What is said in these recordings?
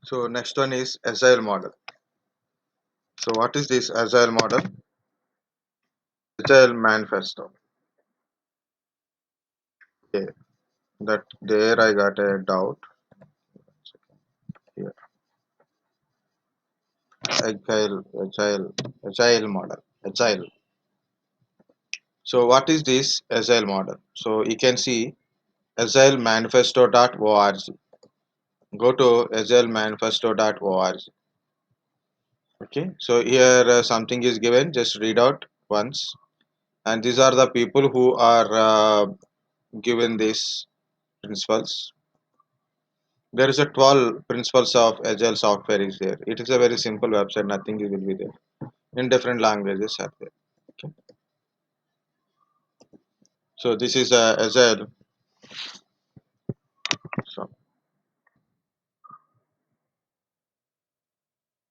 So next one is Agile Model. So what is this Agile Model? Agile Manifesto. Okay, that there I got a doubt here. Agile Model. Agile. So what is this Agile Model? So you can see agilemanifesto.org. Go to agilemanifesto.org. Okay, so here something is given. Just read out once, and these are the people who are given these principles. There is a 12 principles of agile software is there. It is a very simple website. Nothing will be there. In different languages are there. Okay. So this is agile. So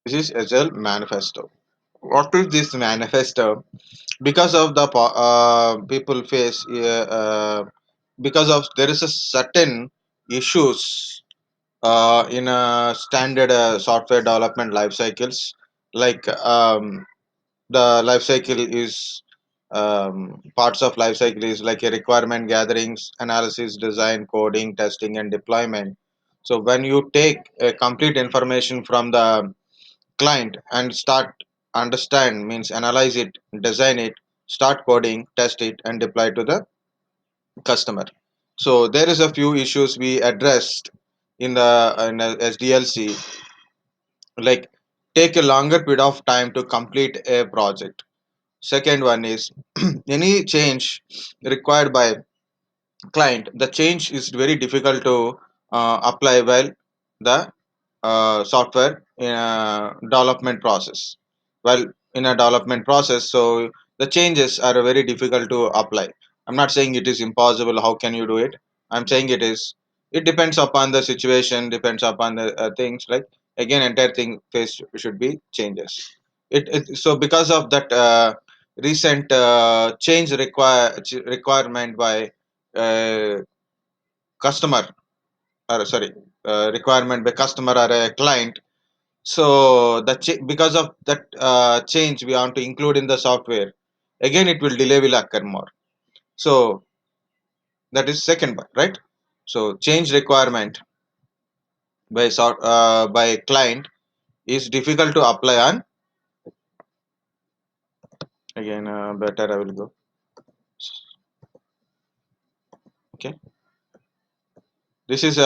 this is agile manifesto. What is this manifesto? Because of the people face because of there is a certain issues in standard software development life cycles, like the life cycle is parts of life cycle is like a requirement gatherings, analysis, design, coding, testing, and deployment. So when you take complete information from the client and start understand means analyze it, design it, start coding, test it, and deploy to the customer. So there is a few issues we addressed in the SDLC, like take a longer period of time to complete a project. Second one is any change required by client, the change is very difficult to apply while the software in a development process. Well, in a development process, so the changes are very difficult to apply. I'm not saying it is impossible. How can you do it? I'm saying it is. It depends upon the situation, depends upon the things. Like again, entire thing face should be changes. So because of that recent requirement by uh, customer, or sorry, requirement by customer or a client. So because of that change we want to include in the software, again it will delay will occur more. So that is second one, right? So change requirement by client is difficult to apply on. Again, better I will go. Okay, this is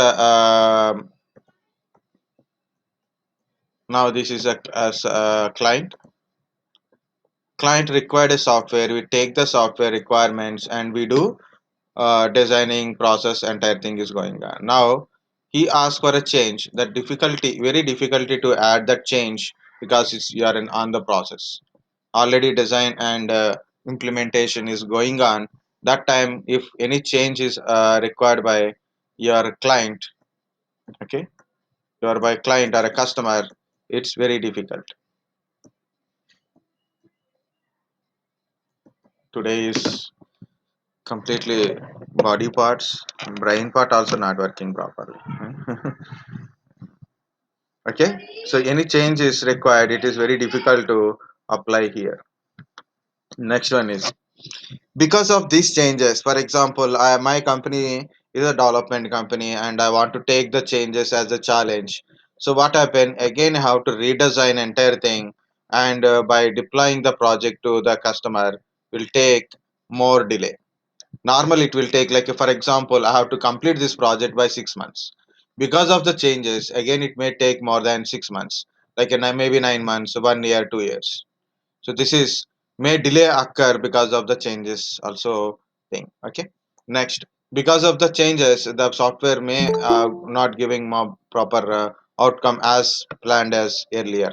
now this is a as a client required a software. We take the software requirements and we do designing process, entire thing is going on. Now he asked for a change, that difficulty, very difficulty to add that change, because it's you are on the process already, design and implementation is going on. That time if any change is required by your client, okay, your by client or a customer, it's very difficult. Today is completely body parts, brain part also not working properly. Okay, so any change is required, it is very difficult to apply here. Next one is because of these changes. For example, my company is a development company and I want to take the changes as a challenge. So what happened again, I have to redesign entire thing, and by deploying the project to the customer will take more delay. Normally it will take, like for example, I have to complete this project by 6 months. Because of the changes, again it may take more than 6 months, like maybe 9 months, 1 year, 2 years. So this is may delay occur because of the changes also thing. Okay. Next, because of the changes, the software may not giving more proper outcome as planned as earlier.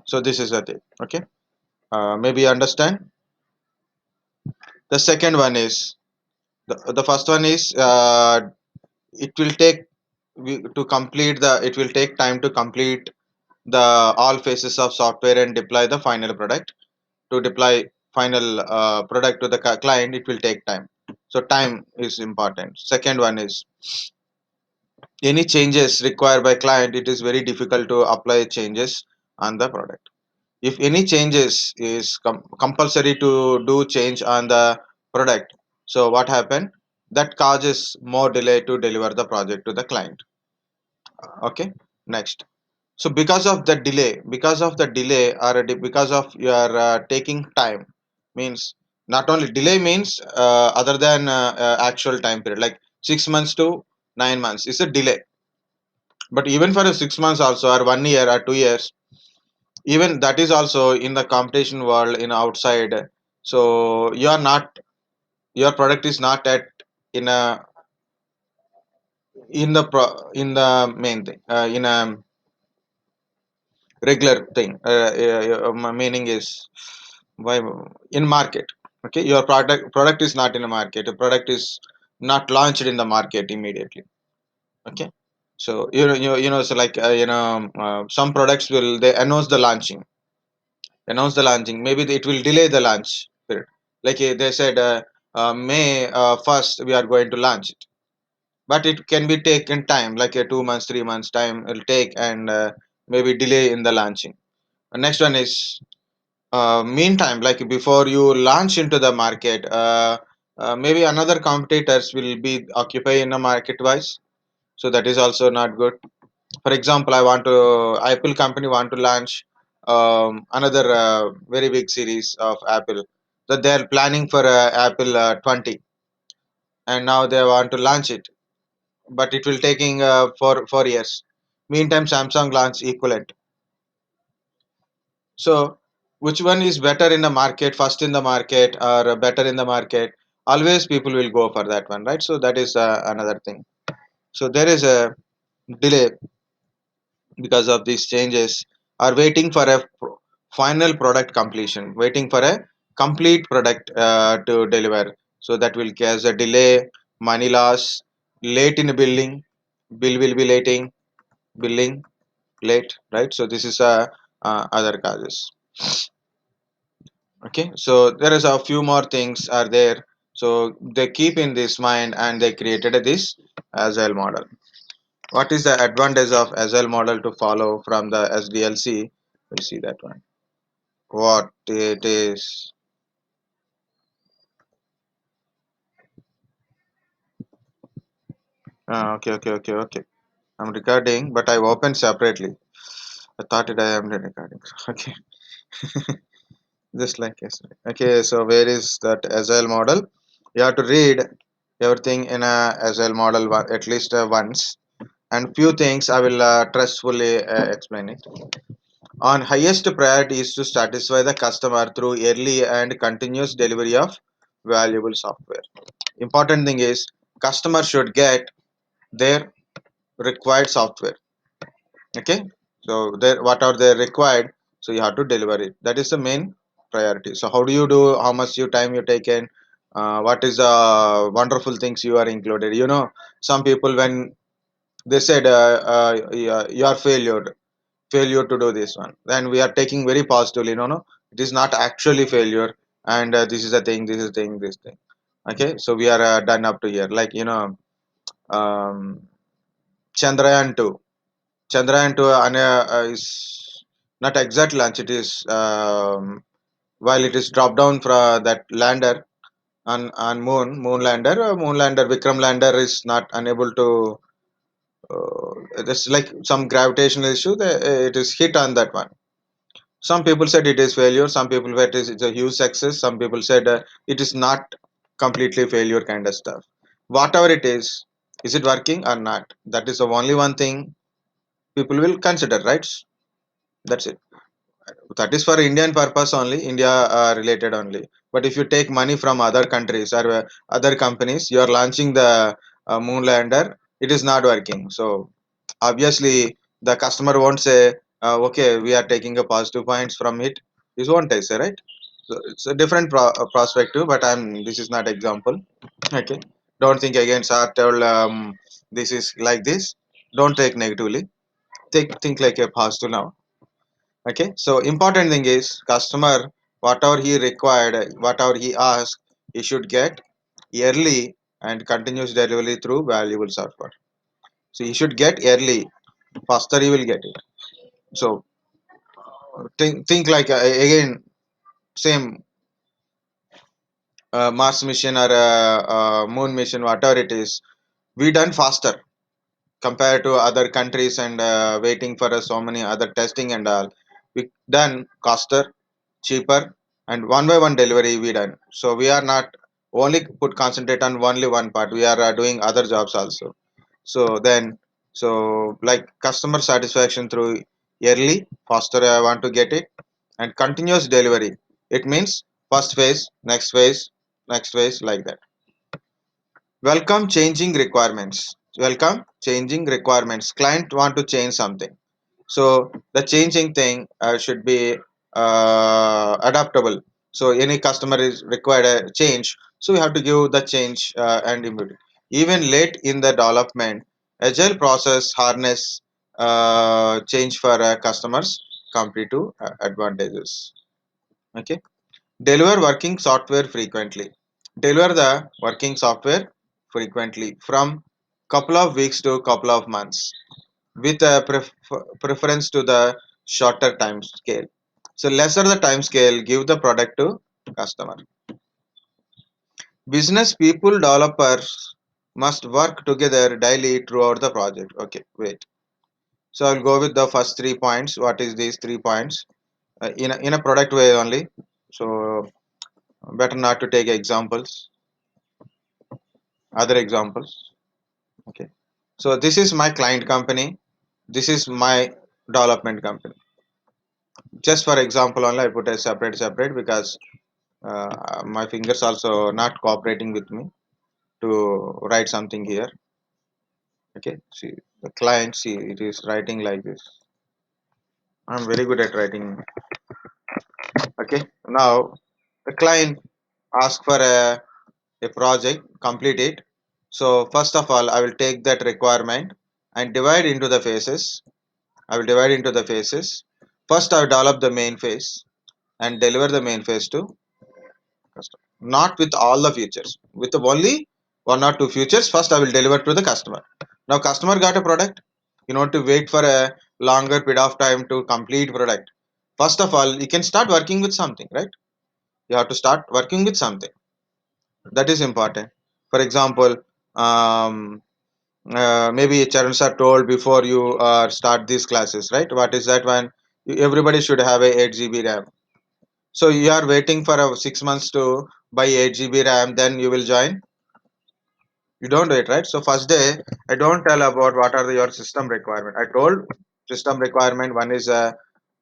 So this is the thing. Okay. Maybe you understand. The second one is the first one is it will take to complete the it will take time to complete the all phases of software and deploy the final product. To deploy final product to the client, it will take time. So time is important. Second one is any changes required by client, it is very difficult to apply changes on the product. If any changes is compulsory to do change on the product, so what happen, that causes more delay to deliver the project to the client. Okay, next. So because of the delay or because of your taking time, means not only delay means other than actual time period, like 6 months to 9 months is a delay. But even for a 6 months also, or 1 year or 2 years, even that is also in the competition world in outside. So you are not, your product is not at in a in the main thing in a regular thing. Meaning is why in market. Okay, your product is not in the market. The product is not launched in the market immediately. Okay, so so like some products will they announce the launching, maybe it will delay the launch period. Like they said May 1st we are going to launch it, but it can be taken time, like a 2 months 3 months time it will take, and maybe delay in the launching. Next one is meantime, like before you launch into the market, maybe another competitors will be occupy in a market wise, so that is also not good. For example, I want to Apple company want to launch another very big series of Apple, that they are planning for Apple 20, and now they want to launch it, but it will taking 4 years. Meantime Samsung launch equivalent. So which one is better in the market, first in the market or better in the market? Always people will go for that one, right? So that is another thing. So there is a delay because of these changes, are waiting for a final product completion, waiting for a complete product to deliver. So that will cause a delay, money loss, late in billing, bill will be lating, billing late, right? So this is other causes. Okay, so there is a few more things are there, so they keep in this mind and they created this agile model. What is the advantage of agile model to follow from the SDLC? We'll see that one, what it is. Okay, I'm recording, but I opened separately. I thought it I am recording. Okay, just like yesterday. Okay, so where is that agile model? You have to read everything in a agile model at least once, and few things I will trustfully explain it. On highest priority is to satisfy the customer through early and continuous delivery of valuable software. Important thing is customer should get their required software. Okay, so there what are they required? So you have to deliver it. That is the main priority. So how do you do? How much you time you taken? What is the wonderful things you are included? Some people when they said you are failure to do this one, then we are taking very positively. No, it is not actually failure, and this is a thing, this is thing, this thing. Okay, so we are done up to here, like um, Chandrayaan 2. Chandrayaan 2 is not exact launch, it is while it is dropped down from that lander on moon lander, moon lander Vikram lander is not unable to it's like some gravitational issue, it is hit on that one. Some people said it is failure. Some people said it's a huge success. Some people said it is not completely failure kind of stuff. Whatever it is it working or not? That is the only one thing people will consider, right? That's it. That is for Indian purpose only, India related only. But if you take money from other countries or other companies, you are launching the moon lander, it is not working. So obviously the customer won't say okay we are taking a positive points from it. This won't say, right? So it's a different perspective, but I'm this is not example. Okay, don't think again sir told this is like this. Don't take negatively, think like a positive now. Okay, so important thing is customer, whatever he required, whatever he asked, he should get early and continuous delivery through valuable software. So you should get early, faster you will get it. So think like again same Mars mission or moon mission, whatever it is, we done faster compared to other countries and waiting for so many other testing and all. We done faster, cheaper, and one by one delivery we done. So we are not only put concentrate on only one part. We are doing other jobs also. So then, so like customer satisfaction through early, faster I want to get it, and continuous delivery. It means first phase, next phase, like that. Welcome changing requirements. Welcome changing requirements. Client want to change something. So the changing thing should be adaptable. So any customer is required a change. So we have to give the change and immediate. Even late in the development, agile process harness change for customers competitive advantages. Okay. Deliver working software frequently. Deliver the working software frequently from couple of weeks to couple of months with a preference to the shorter time scale. So lesser the time scale, give the product to customer. Business people, developers must work together daily throughout the project. Okay, wait. So I'll go with the first 3 points. What is these 3 points? In a product way only. So better not to take examples, other examples. Okay. So this is my client company. This is my development company. Just for example only, I put a separate because my fingers also not cooperating with me to write something here. Okay, see the client, see it is writing like this. I'm very good at writing. Okay, now the client ask for a project, complete it. So first of all I will take that requirement and divide into the phases. I will divide into the phases. First I will develop the main phase and deliver the main phase to customer. Not with all the features. With only one or two features, first I will deliver to the customer. Now customer got a product. You know to wait for a longer period of time to complete product. First of all, you can start working with something, right? You have to start working with something. That is important. For example, um, maybe Charles are told before you start these classes, right? What is that one? Everybody should have a 8 GB RAM. So you are waiting for 6 months to buy 8 GB RAM, then you will join. You don't do it, right? So first day, I don't tell about what are your system requirement. I told system requirement. One is a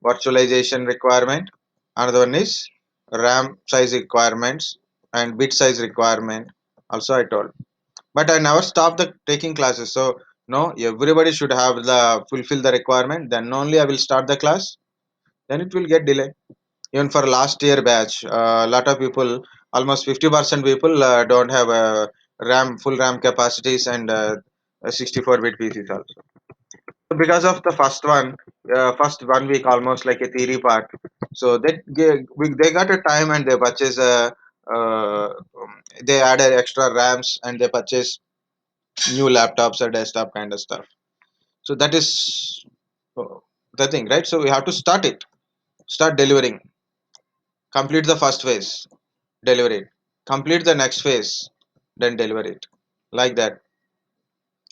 virtualization requirement. Another one is RAM size requirements and bit size requirement. Also, I told. But I never stopped the taking classes. So no, everybody should have the fulfill the requirement. Then only I will start the class. Then it will get delay. Even for last year batch, a lot of people, almost 50% people don't have ram full ram capacities and 64-bit pcs also. So because of the first 1 week almost like a theory part, so they got a time and they purchase uh, they added extra rams and they purchase new laptops or desktop kind of stuff. So that is uh, the thing, right? So we have to start delivering, complete the first phase, deliver it, complete the next phase, then deliver it, like that.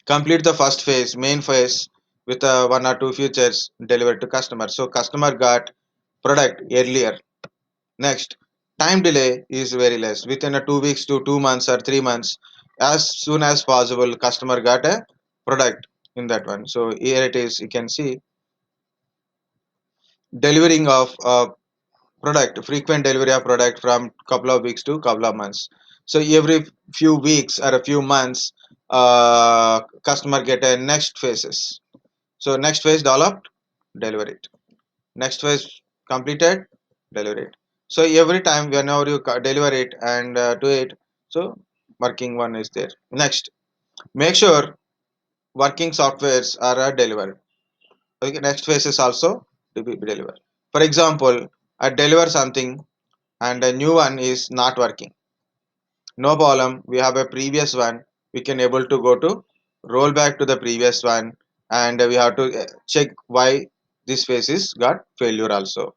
Complete the first phase, main phase, with one or two features, delivered to customer. So customer got product earlier. Next, time delay is very less, within a 2 weeks to 2 months or 3 months, as soon as possible customer got a product in that one. So here it is, you can see delivering of product, frequent delivery of product from couple of weeks to couple of months. So every few weeks or a few months, customer get a next phases. So next phase developed, deliver it. Next phase completed, deliver it. So every time whenever you deliver it and do it, so working one is there. Next, make sure working softwares are delivered. Okay, next phase is also to be delivered. For example, I deliver something and a new one is not working. No problem. We have a previous one. We can able to go to roll back to the previous one, and we have to check why this phase is got failure also.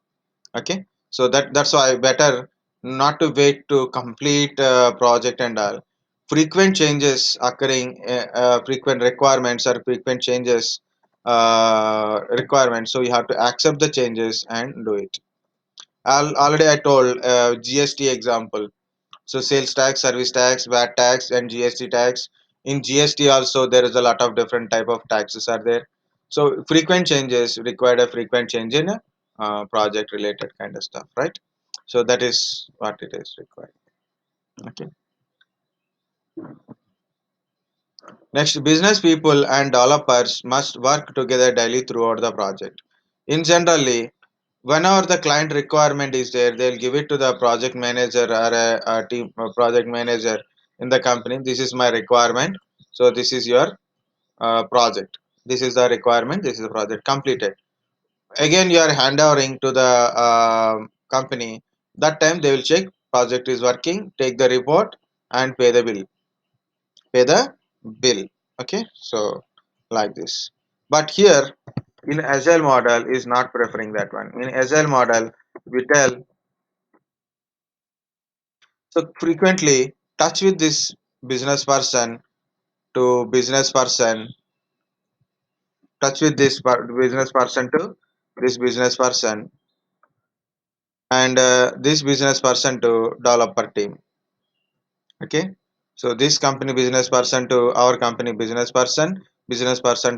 Okay, so that's why better not to wait to complete project and all. Frequent changes occurring, frequent requirements or frequent changes requirements. So you have to accept the changes and do it. Already I told GST example. So sales tax, service tax, VAT tax, and GST tax. In GST also there is a lot of different type of taxes are there. So frequent changes required a frequent change in a project related kind of stuff, right? So that is what it is required. Okay. Next, business people and developers must work together daily throughout the project. In generally, whenever the client requirement is there, they'll give it to the project manager or a team a project manager in the company. This is my requirement. So this is your project. This is the requirement. This is the project completed. Again, you are handovering to the company. That time they will check project is working, take the report and pay the bill. Pay the bill. Okay, so like this. But here in Agile model is not preferring that one. In Agile model, we tell so frequently touch with this business person to business person, touch with this business person to this business person, and this business person to developer team. Okay, so this company business person to our company business person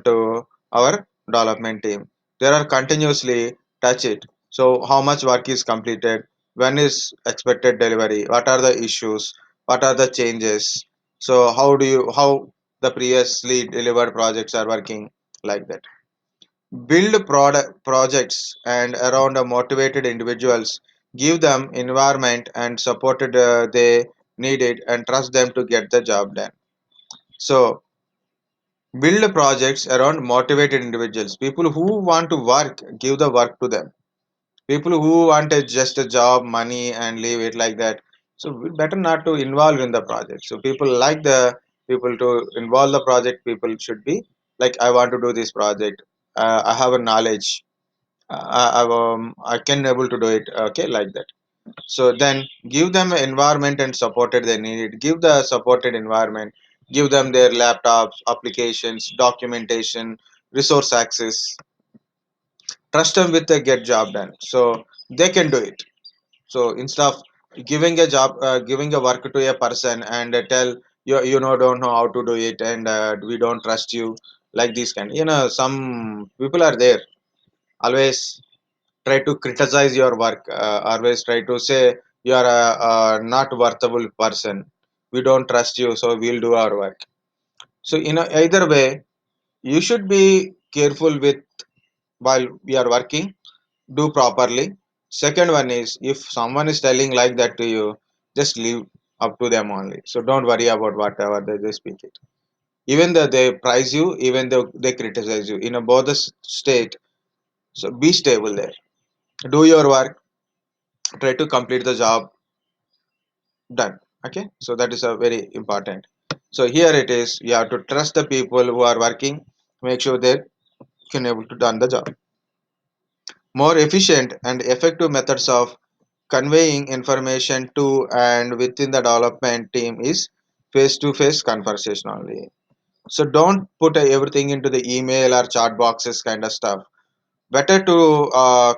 to our development team. There are continuously touch it. So how much work is completed, when is expected delivery, what are the issues, what are the changes, so how the previously delivered projects are working, like that. Build product projects and around a motivated individuals, give them environment and supported they need it, and trust them to get the job done. So build projects around motivated individuals, people who want to work, give the work to them. People who want just a job, money and leave it like that, so we better not to involve in the project. So people like the people to involve the project. People should be like, I want to do this project, I have a knowledge, I can able to do it. Okay, like that. So then give them an environment and supported they need it. Give the supported environment. Give them their laptops, applications, documentation, resource access. Trust them with the get job done. So they can do it. So instead of giving a job, giving a work to a person and tell you know don't know how to do it, and we don't trust you, like this kind. Some people are there always try to criticize your work, always try to say you are a not worthable person, we don't trust you, so we'll do our work. So either way you should be careful with while we are working, do properly. Second one is, if someone is telling like that to you, just leave up to them only. So don't worry about whatever they speak it, even though they praise you, even though they criticize you in a both the state. So be stable there, do your work, try to complete the job done. Okay, so that is a very important. So here it is, you have to trust the people who are working, make sure they can able to done the job. More efficient and effective methods of conveying information to and within the development team is face to face conversation only. So don't put everything into the email or chat boxes kind of stuff. Better to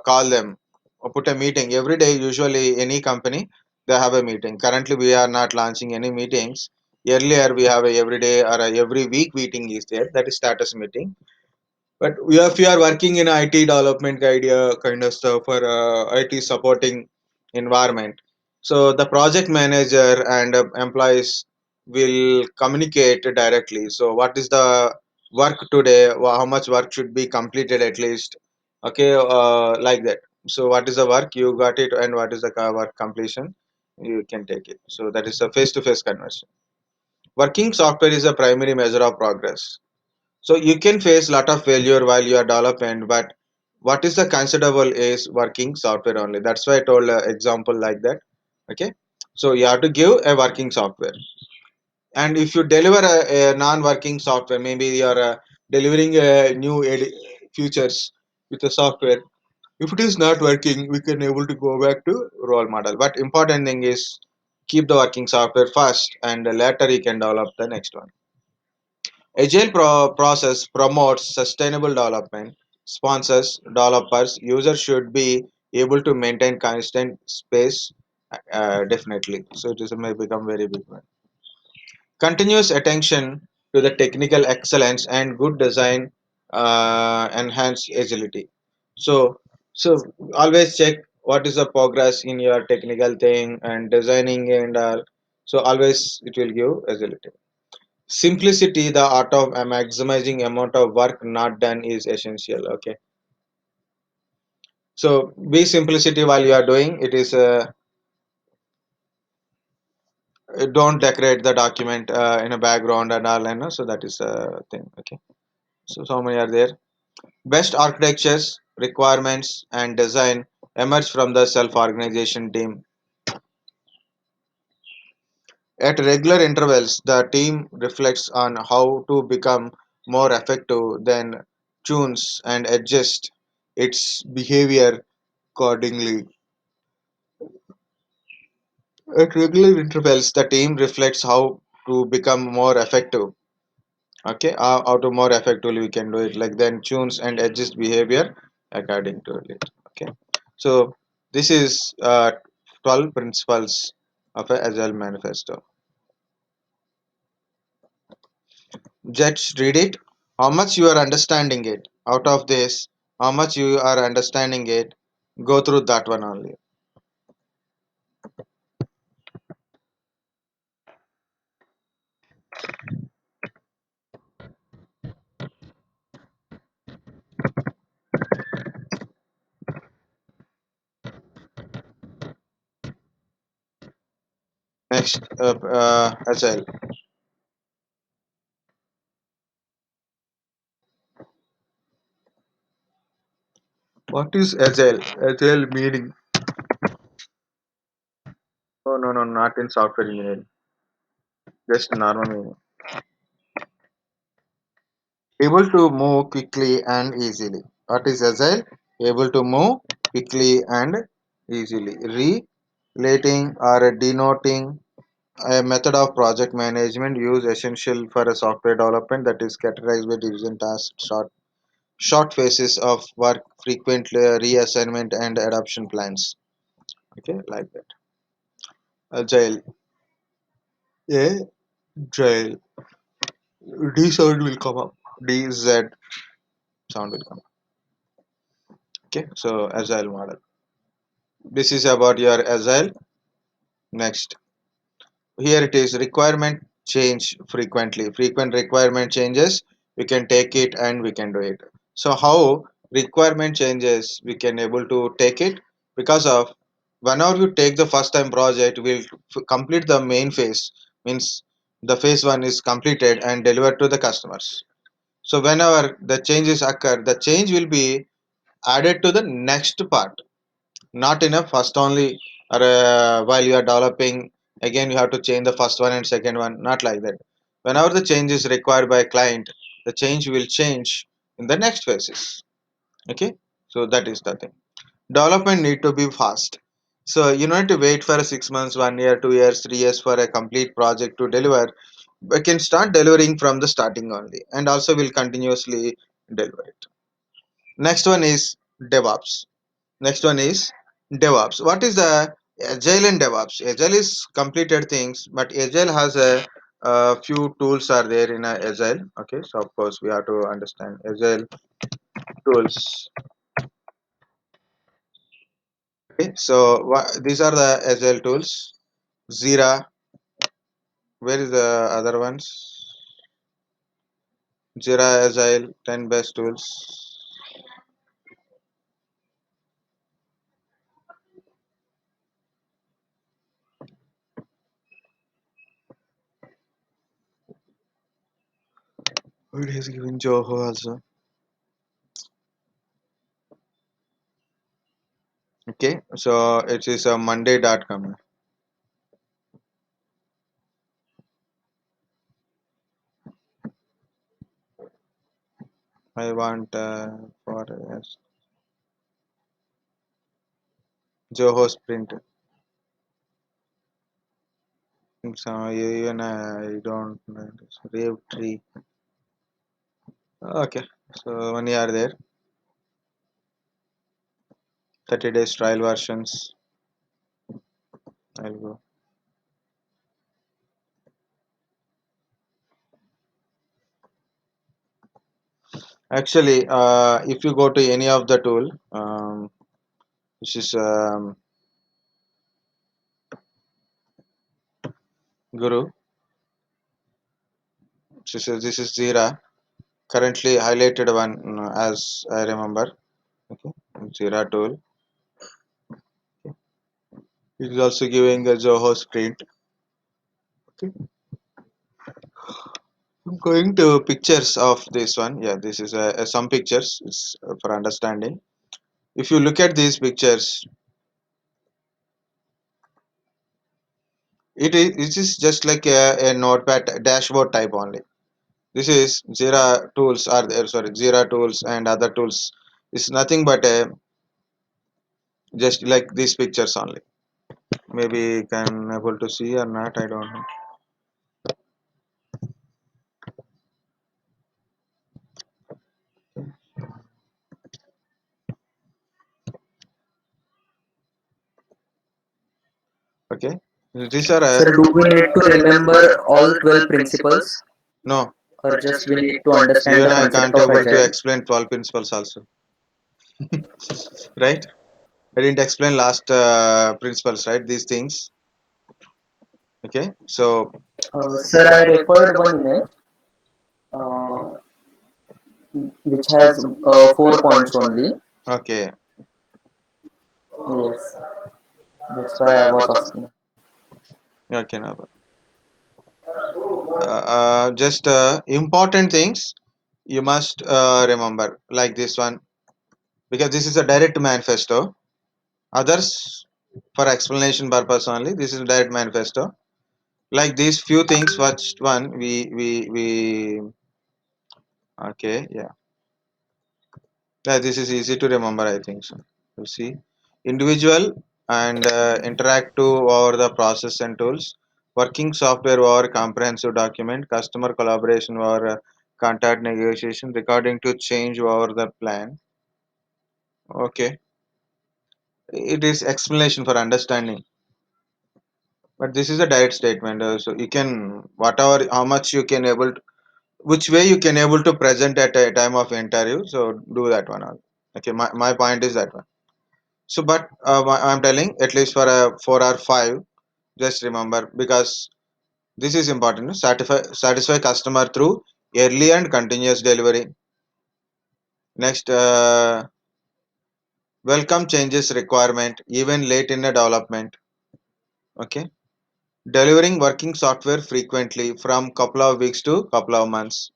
call them or put a meeting every day. Usually any company, they have a meeting. Currently we are not launching any meetings. Earlier we have a every day or a every week meeting is there, that is status meeting. But if you are working in IT development idea kind of stuff or IT supporting environment, so the project manager and employees will communicate directly. So what is the work today? How much work should be completed at least? Okay, like that. So what is the work you got it, and what is the work completion? You can take it. So that is a face-to-face conversation. Working software is a primary measure of progress. So you can face lot of failure while you are developing, but what is the considerable is working software only. That's why I told example like that. Okay. So you have to give a working software. And if you deliver a non-working software, maybe you're delivering a new features with the software. If it is not working, we can able to go back to role model. But important thing is keep the working software first, and later you can develop the next one. Agile process promotes sustainable development. Sponsors, developers, users should be able to maintain constant space. Definitely. So it is may become very big one. Continuous attention to the technical excellence and good design enhance agility. So so always check what is the progress in your technical thing and designing and all. So always it will give agility. Simplicity, the art of maximizing amount of work not done, is essential. Okay, so be simplicity while you are doing it is don't decorate the document in a background and all, and so that is a thing. Okay, so many are there. Best architectures, requirements, and design emerge from the self-organization team. At regular intervals, the team reflects on how to become more effective, then tunes and adjusts its behavior accordingly. At regular intervals, the team reflects how to become more effective. Okay, how to more effectively we can do it. Like then tunes and adjust behavior according to it. Okay, so this is 12 principles of a Agile manifesto. Just read it. How much you are understanding it. Out of this, how much you are understanding it. Go through that one only. Next, Agile. What is Agile? Agile meaning? Oh no, no, not in software engineering. Just normal meaning. Able to move quickly and easily. What is Agile? Able to move quickly and easily. Relating or denoting a method of project management used essential for a software development that is categorized by division tasks, short phases of work, frequent reassignment, and adoption plans. Okay, like that. Agile. A Agile. D sound will come up. D Z sound will come up. Okay, so Agile model. This is about your Agile. Next, here it is requirement change frequently. Frequent requirement changes, we can take it and we can do it. So how requirement changes we can able to take it? Because of whenever you take the first time project, will complete the main phase, means the phase one is completed and delivered to the customers. So whenever the changes occur, the change will be added to the next part, not enough first only, or while you are developing again you have to change the first one and second one, not like that. Whenever the change is required by a client, the change will change in the next phases. Okay, so that is the thing. Development need to be fast, so you don't need to wait for 6 months, 1 year, 2 years, 3 years for a complete project to deliver. We can start delivering from the starting only, and also will continuously deliver it. Next one is DevOps. Next one is DevOps. What is the Agile and DevOps? Agile is completed things, but Agile has a few tools are there in a Agile. Okay, so of course we have to understand Agile tools. Okay, so these are the Agile tools. Zira. Where is the other ones? Jira Agile 10 best tools. It is given Joho also. Okay, so it is a Monday.com. I want for Joho Sprint. So even I don't know this. Rave tree. Okay. So when you are there, 30 days trial versions. I'll go. Actually, if you go to any of the tool, which is Guru, this is Jira. Currently highlighted one as I remember. Okay, Jira tool. It is also giving a Zoho sprint. Okay. I'm going to pictures of this one. Yeah, this is some pictures. It's for understanding. If you look at these pictures, it is just like a notepad dashboard type only. This is Jira tools are there. Sorry, Jira tools and other tools. It's nothing but just like these pictures only. Maybe can able to see or not. I don't know. Okay, these are Sir, do we need to remember all 12 principles no. or just we need to understand Even the I concept can't of able to agile? explain 12 principles also. Right? I didn't explain last principles, right? These things. Okay. So, Sir, I referred one email uh, which has 4 points only. okay. Yes, that's why I was asking. Okay. Now, just important things you must remember, like this one, because this is a direct manifesto. Others, for explanation purpose only, this is a direct manifesto. Like these few things, first one, we okay, yeah. Yeah, this is easy to remember, I think so. You see, individual and interactive over the process and tools, working software over comprehensive document, customer collaboration over contact negotiation, recording to change over the plan. Okay, it is explanation for understanding, but this is a direct statement. So you can whatever how much you can able to, which way you can able to present at a time of interview. So do that one. Okay, my point is that one. So, but I'm telling at least for a 4 or 5, just remember because this is important. Satisfy customer through early and continuous delivery. Next, welcome changes requirement even late in the development. Okay, delivering working software frequently from couple of weeks to couple of months.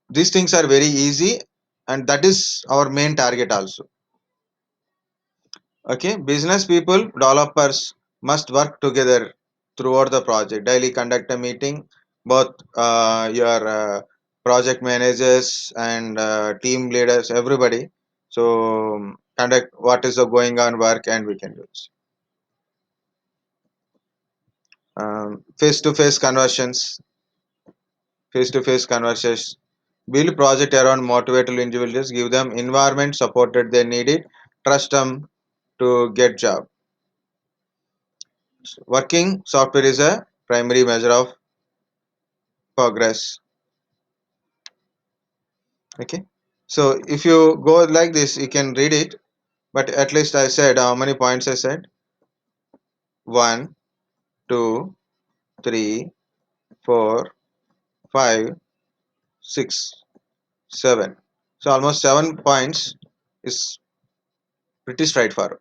These things are very easy, and that is our main target also. Okay, business people, developers must work together throughout the project. Daily conduct a meeting, both your project managers and team leaders, everybody. So conduct what is the going on work, and we can do it. Face-to-face conversions, face-to-face conversations. Build project around motivated individuals. Give them environment supported they need it. Trust them to get job. Working software is a primary measure of progress. Okay, so if you go like this you can read it, but at least I said how many points I said. 1, 2, 3, 4, 5, 6, 7. So almost 7 points is pretty straightforward.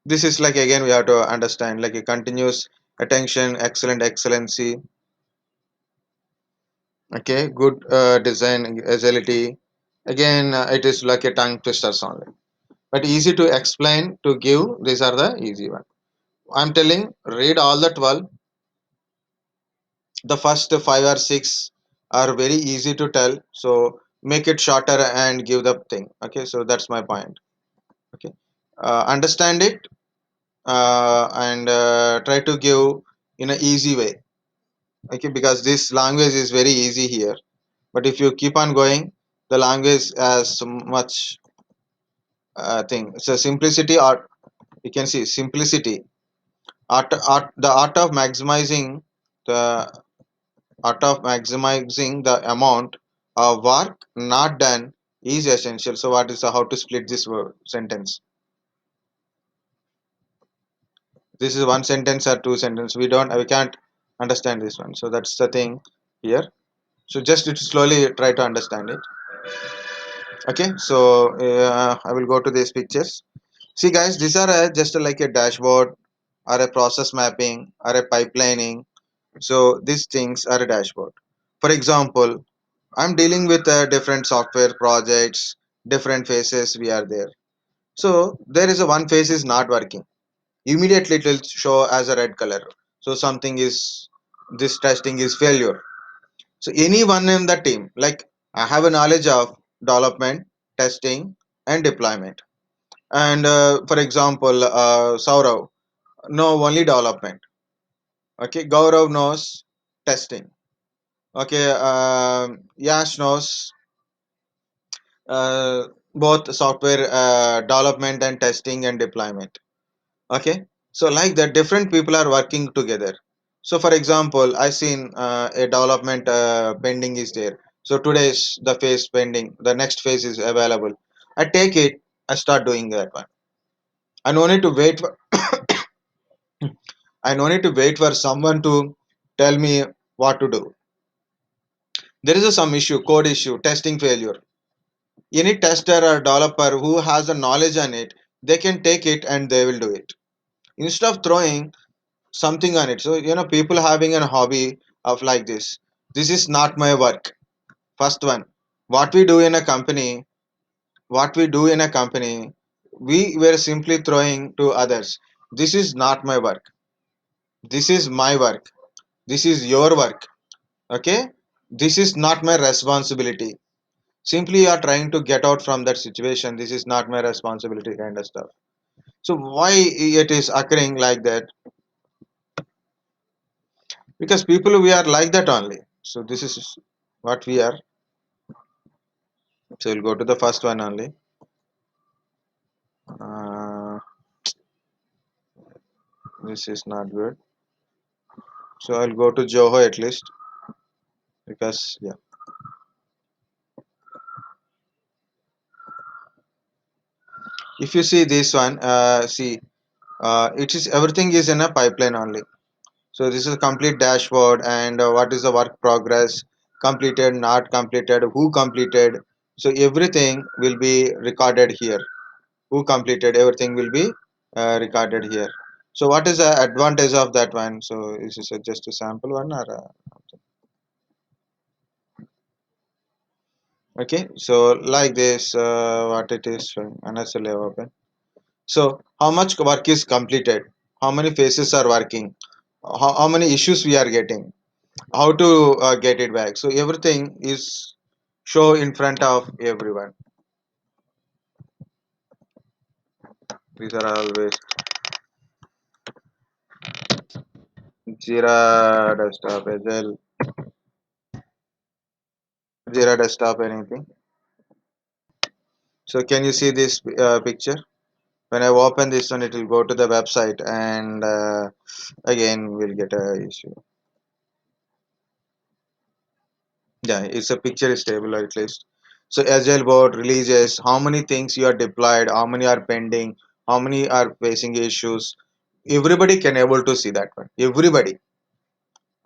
This is like again we have to understand like a continuous attention, excellent excellency. Okay, good design agility. Again it is like a tongue twisters only, but easy to explain to give. These are the easy one. I'm telling, read all the 12. The first 5 or 6 are very easy to tell. So make it shorter and give the thing. Okay, so that's my point. Okay, understand it, and try to give in a easy way. Okay, because this language is very easy here, but if you keep on going, the language has so much thing. So simplicity, or you can see simplicity, the the art of maximizing the amount of work not done is essential. So what is how to split this sentence? This is one sentence or two sentence, we can't understand this one. So that's the thing here. So just to slowly try to understand it. Okay, so I will go to these pictures. See guys, these are just like a dashboard or a process mapping or a pipelining. So these things are a dashboard. For example, I'm dealing with different software projects, different phases we are there. So there is a one phase is not working. Immediately it will show as a red color. So something is, this testing is failure. So anyone in the team, like I have a knowledge of development, testing, and deployment. And for example, Saurav know only development. Okay, Gaurav knows testing. Okay, Yash knows both software development and testing and deployment. Okay, so like that different people are working together. So for example, I seen a development pending is there. So today's the phase pending, the next phase is available. I take it, I start doing that one. I no need to wait for, I no need to wait for someone to tell me what to do. There is a some issue, code issue, testing failure. Any tester or developer who has the knowledge on it, they can take it and they will do it instead of throwing something on it. So people having a hobby of like this is not my work. First one, what we do in a company, what we do in a company, we were simply throwing to others. This is not my work. This is my work. This is your work. Okay, this is not my responsibility. Simply you are trying to get out from that situation. This is not my responsibility kind of stuff. So why it is occurring like that? Because people we are like that only. So this is what we are. So we'll go to the first one only. uh, this is not good. So I'll go to Joho at least, because yeah, if you see this one, see, it is everything is in a pipeline only. So this is a complete dashboard, and what is the work progress, completed, not completed, who completed. So everything will be recorded here. Who completed, everything will be recorded here. So what is the advantage of that one? So is this just a sample one, or okay? So like this, what it is showing, NSL open. So how much work is completed? How many phases are working? How many issues we are getting? How to get it back? So everything is show in front of everyone. These are always Jira desktop, Agile, Jira desktop, anything. So can you see this picture? When I open this one, it will go to the website, and again we'll get a issue. Yeah, it's a picture is stable at least. So Agile board releases how many things you are deployed, how many are pending, how many are facing issues. Everybody can able to see that one. Everybody.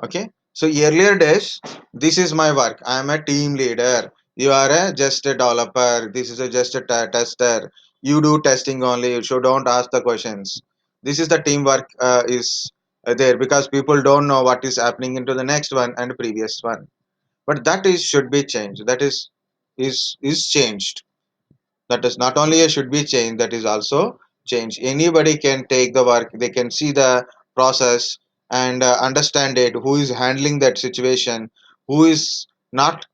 Okay. So earlier days, this is my work. I am a team leader. You are just a developer. This is just a tester. You do testing only. So don't ask the questions. This is the teamwork is there, because people don't know what is happening into the next one and previous one. But that is should be changed. That is changed. That is not only a should be changed, that is also changed. Anybody can take the work, they can see the process and understand it, who is handling that situation, who is not.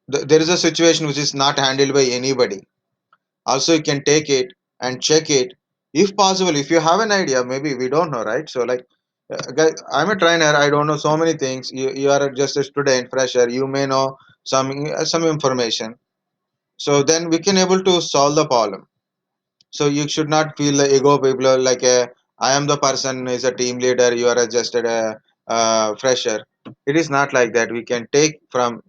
there is a situation which is not handled by anybody. Also you can take it and check it. If possible, if you have an idea, maybe we don't know, right? So like, guys, I'm a trainer, I don't know so many things. You are just a student fresher, you may know some information. So then we can able to solve the problem. So you should not feel the ego people are like a, I am the person is a team leader, you are just a fresher. It is not like that. We can take from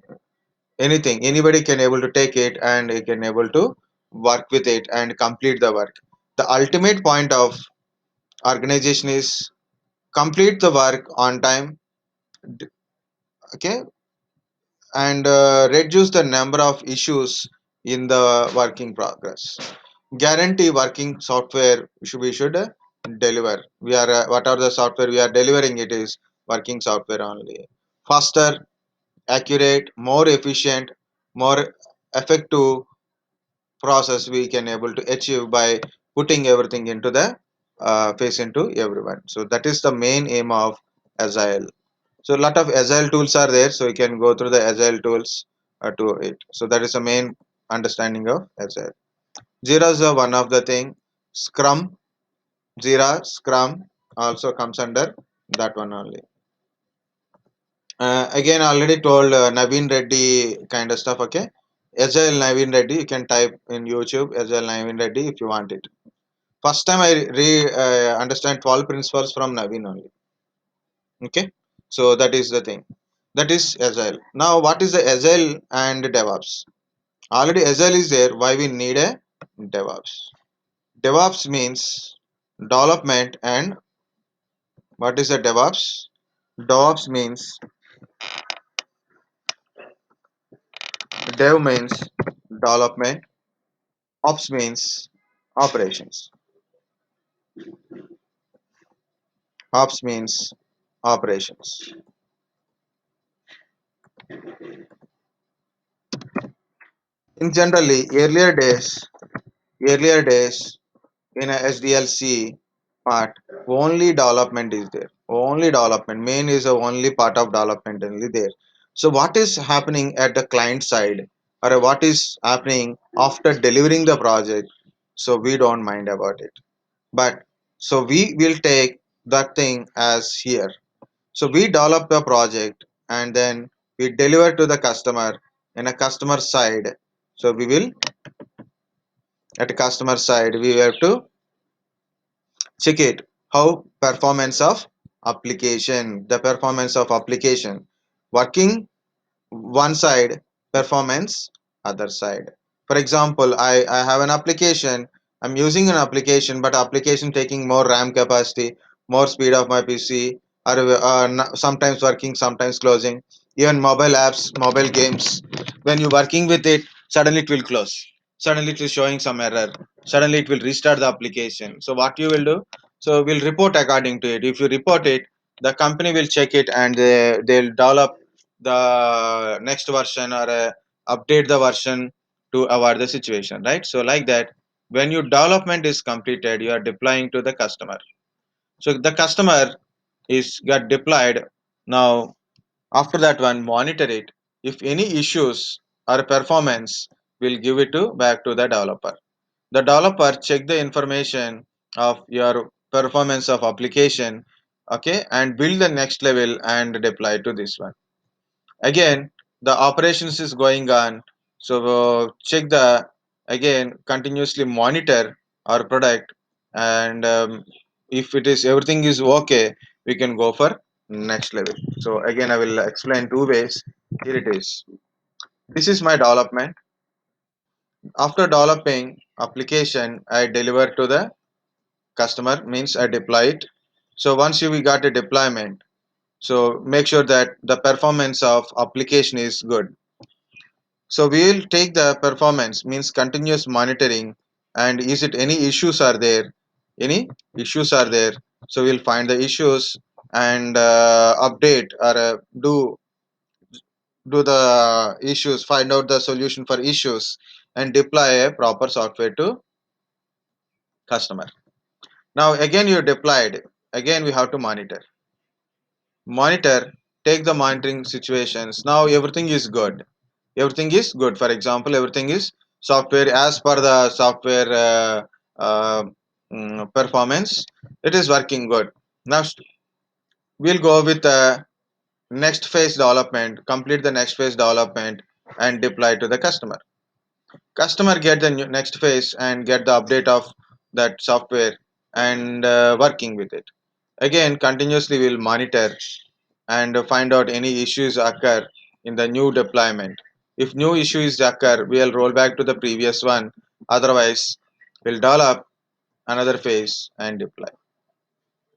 anything, anybody can able to take it and he can able to work with it and complete the work. The ultimate point of organization is complete the work on time. Okay, and reduce the number of issues in the working progress. Guarantee working software we should deliver. We are whatever the software we are delivering, it is working software only. Faster, accurate, more efficient, more effective process we can able to achieve by putting everything into the face into everyone. So that is the main aim of agile. So a lot of agile tools are there, so you can go through the agile tools to it. So that is the main understanding of agile. Jira is one of the thing. Scrum, Jira, Scrum also comes under that one only. Again, I already told Naveen Reddy kind of stuff. Okay, Agile Naveen Reddy. You can type in YouTube Agile Naveen Reddy if you want it. First time I understand 12 principles from Naveen only. Okay, so that is the thing. That is Agile. Now, what is the Agile and DevOps? Already Agile is there. Why we need a DevOps? DevOps means development, and what is a DevOps? DevOps means Dev means development, Ops means operations. Ops means operations. In generally earlier days in a SDLC part, only development is there. Only development. Main is the only part of development only there. So what is happening at the client side, or what is happening after delivering the project? So we don't mind about it. But so we will take that thing as here. So we develop the project and then we deliver to the customer in a customer side. So we will at a customer side we have to check it how performance of application, the performance of application working one side, performance other side. For example, I have an application, I'm using an application, but application taking more RAM capacity, more speed of my PC, or sometimes working, sometimes closing. Even mobile apps, mobile games, when you're working with it, suddenly it will close, suddenly it is showing some error, suddenly it will restart the application. So what you will do, so we'll report according to it. If you report it, the company will check it and they'll develop the next version, or update the version to avoid the situation, right? So like that, when your development is completed, you are deploying to the customer. So the customer is got deployed. Now after that one, monitor it. If any issues or performance, will give it to back to the developer. The developer check the information of your performance of application, okay, and build the next level and deploy to this one. Again, the operations is going on, so check the, again continuously monitor our product, and if it is everything is okay, we can go for next level. So again I will explain two ways. Here it is. This is my development. After developing application, I deliver to the customer, means I deploy it. So once you we got a deployment, so make sure that the performance of application is good. So we will take the performance, means continuous monitoring, and is it any issues are there? Any issues are there? So we'll find the issues and update, or do the issues, find out the solution for issues, and deploy a proper software to customer. Now again you deployed. Again we have to monitor, take the monitoring situations. Now everything is good. everything is good. For example, everything is software as per the software uh, performance, it is working good. Now we'll go with next phase development, complete the next phase development and deploy to the customer get the next phase and get the update of that software and working with it. Again, continuously we'll monitor and find out any issues occur in the new deployment. If new issues occur, we'll roll back to the previous one. Otherwise, we'll develop another phase and deploy.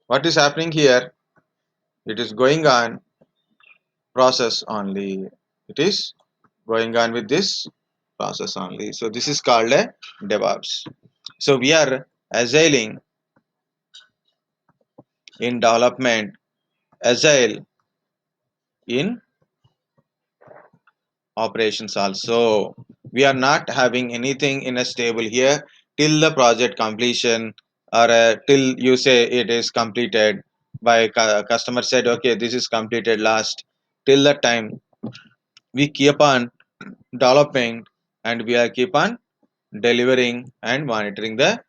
What is happening here? It is going on process only. It is going on with this process only. So this is called a DevOps. So we are agiling in development, agile in operations also. We are not having anything in a stable here till the project completion or till you say it is completed by customer said okay this is completed last. Till that time we keep on developing and we are keep on delivering and monitoring the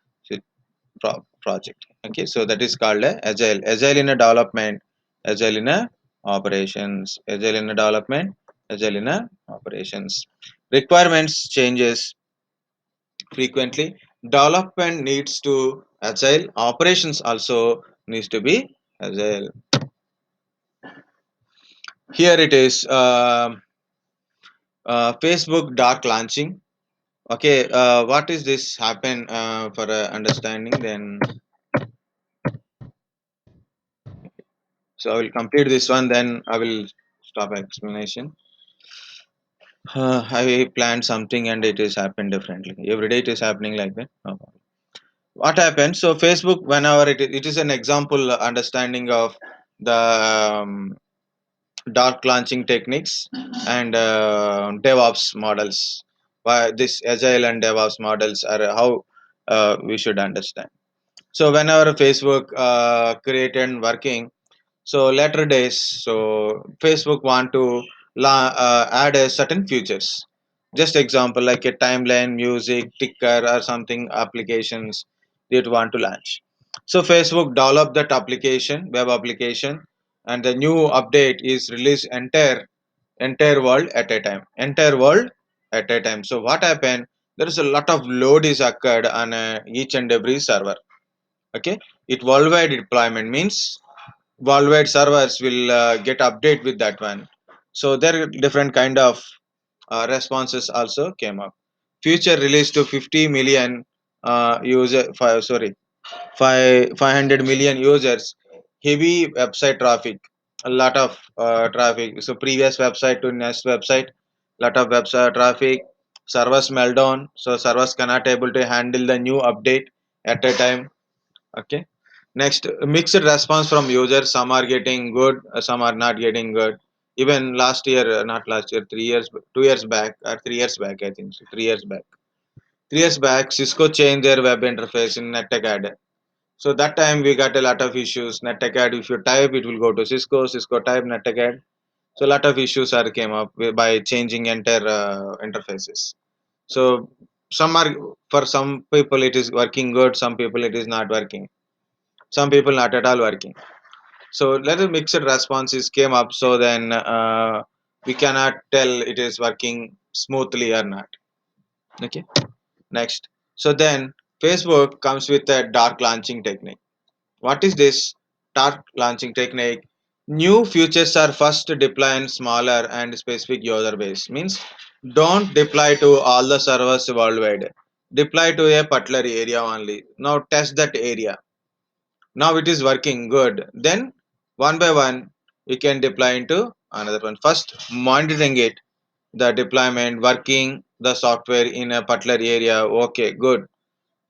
project. Okay, so that is called a agile in a development, agile in a operations, agile in a development, agile in a operations. Requirements changes frequently, development needs to agile, operations also needs to be agile. Here it is Facebook dark launching. Okay, what is this happen for understanding then? So I will complete this one, then I will stop explanation. I planned something and it is happened differently. Every day it is happening like that. No problem. What happened? So Facebook, whenever it is an example understanding of the dark launching techniques and DevOps models. Why this agile and DevOps models are how we should understand. So whenever Facebook created and working, so later days, so Facebook want to add a certain features. Just example like a timeline, music, ticker, or something applications they want to launch. So Facebook develop that application, web application, and the new update is released entire world at a time. Entire world at a time. So what happened? There is a lot of load is occurred on each and every server. Okay, it worldwide deployment means worldwide servers will get update with that one. So there are different kind of responses also came up. Future released to 50 million sorry 500 million users. Heavy website traffic, a lot of traffic. So previous website to next website, lot of website traffic. Servers meltdown, so servers cannot able to handle the new update at a time. Okay. Next, mixed response from users. Some are getting good, some are not getting good. Even last year, not last year, 3 years, 2 years back, or 3 years back, I think so. 3 years back. 3 years back, Cisco changed their web interface in NetAcad. So that time we got a lot of issues. NetAcad, if you type, it will go to Cisco. Cisco type NetAcad. So a lot of issues are came up by changing entire interfaces. So some are for some people it is working good. Some people it is not working. Some people not at all working. So little mixed responses came up. So then we cannot tell it is working smoothly or not. Okay. Next. So then Facebook comes with a dark launching technique. What is this dark launching technique? New features are first deployed in smaller and specific user base. Means don't deploy to all the servers worldwide. Deploy to a particular area only. Now test that area. Now it is working good. Then one by one you can deploy into another one. First monitoring it, the deployment, working the software in a particular area. Okay, good.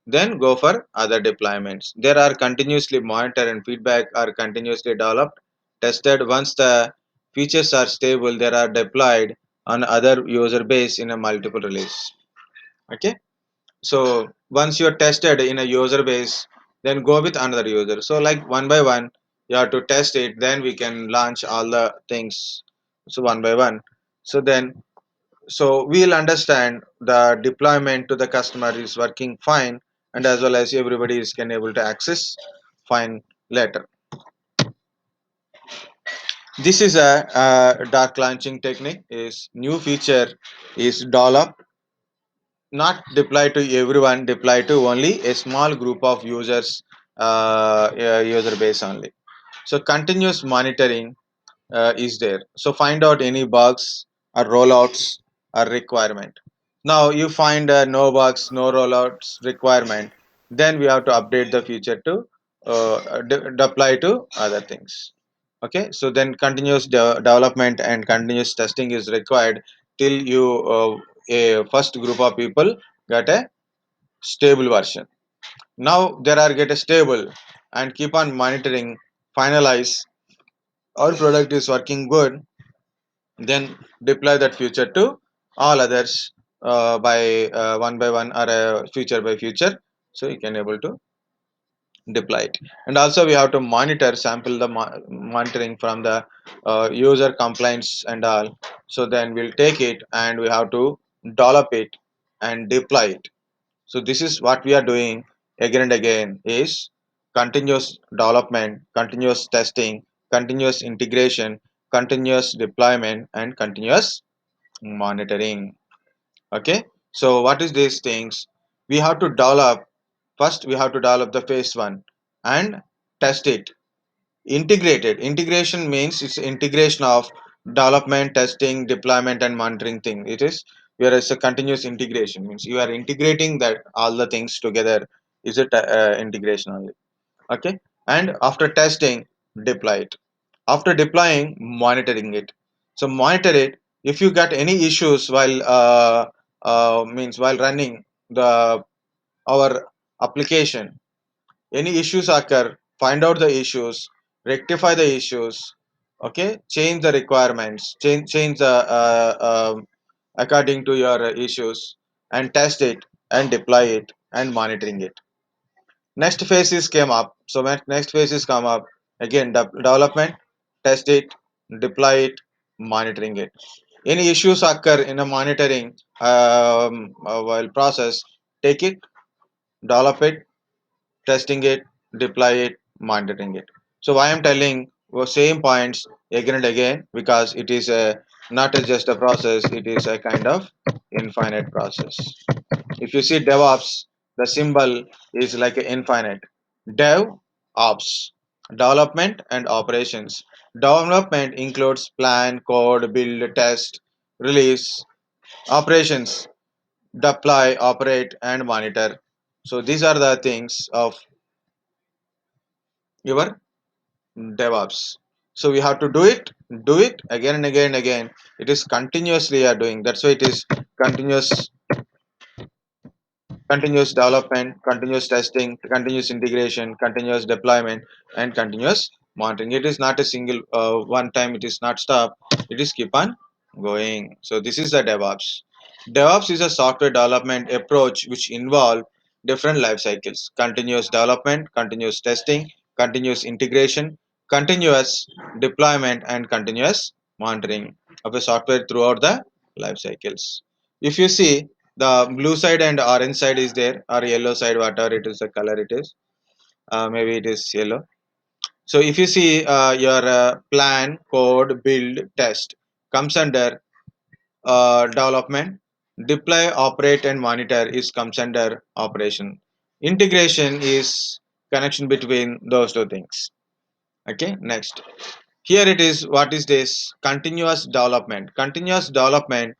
Then go for other deployments. There are continuously monitor and feedback are continuously developed, tested. Once the features are stable, they are deployed on other user base in a multiple release. Okay. So once you're tested in a user base, then go with another user. So like one by one, you have to test it. Then we can launch all the things. So one by one. So then So we'll understand the deployment to the customer is working fine, and as well as everybody is can able to access fine later. This is a dark launching technique. Is new feature is develop, not deploy to everyone, deploy to only a small group of users, user base only. So continuous monitoring is there. So find out any bugs or rollouts or requirement. Now you find no bugs, no rollouts requirement. Then we have to update the feature to deploy to other things. Okay, so then continuous development and continuous testing is required till you a first group of people get a stable version. Now there are get a stable and keep on monitoring, finalize our product is working good, then deploy that feature to all others by one by one or feature by feature, so you can able to deploy it. And also we have to monitor sample the monitoring from the user complaints and all. So then we'll take it and we have to develop it and deploy it. So this is what we are doing again and again is continuous development, continuous testing, continuous integration, continuous deployment, and continuous monitoring. Okay, so what is these things? We have to develop, first we have to develop the phase one and test it. Integrated integration means it's integration of development, testing, deployment, and monitoring thing. It is, whereas a continuous integration means you are integrating that all the things together. Is it integration only? Okay, and after testing, deploy it. After deploying, monitoring it. So monitor it. If you got any issues while means while running the our application, any issues occur, find out the issues, rectify the issues. Okay, change the requirements, change the according to your issues, and test it and deploy it and monitoring it. Next phase is came up. So when next phase is come up, again development, test it, deploy it, monitoring it. Any issues occur in a monitoring while process, take it, develop it, testing it, deploy it, monitoring it. So why I'm telling the same points again and again, because it is a not a just a process, it is a kind of infinite process. If you see DevOps, the symbol is like a infinite. Dev Ops, development and operations. Development includes plan, code, build, test, release. Operations, deploy, operate, and monitor. So these are the things of your DevOps. So we have to do it again and again and again. It is continuously you are doing. That's why it is continuous, continuous development, continuous testing, continuous integration, continuous deployment, and continuous monitoring. It is not a single one time. It is not stop. It is keep on going. So this is the DevOps. DevOps is a software development approach which involve different life cycles: continuous development, continuous testing, continuous integration, continuous deployment, and continuous monitoring of a software throughout the life cycles. If you see, the blue side and orange side is there, or yellow side, whatever it is the color it is, maybe it is yellow. So if you see your plan, code, build, test comes under development, deploy, operate, and monitor is comes under operation. Integration is connection between those two things. Okay, next, here it is, what is this continuous development? Continuous development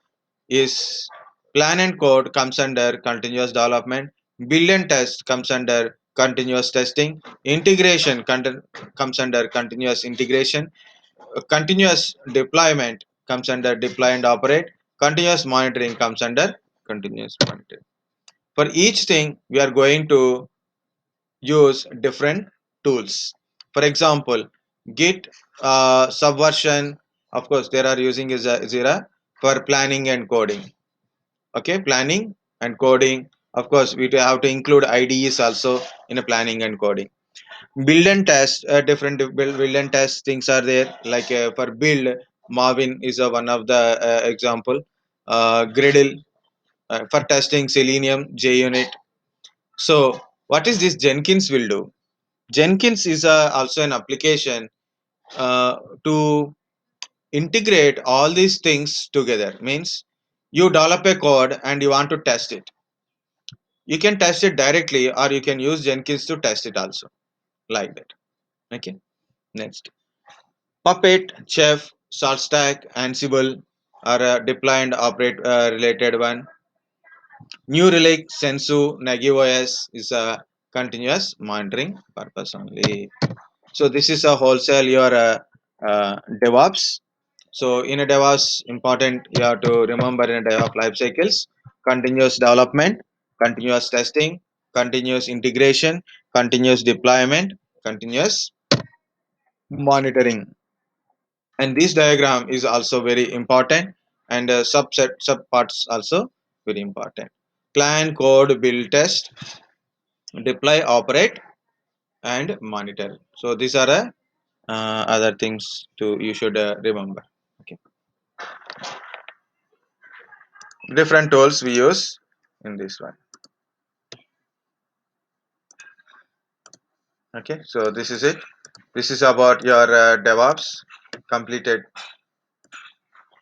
is plan and code comes under continuous development, build and test comes under continuous testing, integration comes under continuous integration, continuous deployment comes under deploy and operate, continuous monitoring comes under continuous monitoring. For each thing we are going to use different tools. For example, git subversion, of course there are using is a Zira for planning and coding. Okay, planning and coding, of course we have to include IDEs also in a planning and coding. Build and test, different build and test things are there, like for build, Marvin is one of the example. Gradle for testing Selenium, JUnit. So what is this Jenkins will do? Jenkins is also an application to integrate all these things together. Means you develop a code and you want to test it. You can test it directly, or you can use Jenkins to test it also, like that. Okay. Next, Puppet, Chef, SaltStack, Ansible are deployed operate related one. New Relic, Sensu, NagiOS is a continuous monitoring purpose only. So this is a wholesale your DevOps. So in a DevOps, important you have to remember in a DevOps life cycles: continuous development, continuous testing, continuous integration, continuous deployment, continuous monitoring. And this diagram is also very important, and sub parts also very important. Plan, code, build, test, deploy, operate, and monitor. So these are other things to you should remember. Okay, different tools we use in this one. Okay, so this is it. This is about your DevOps completed.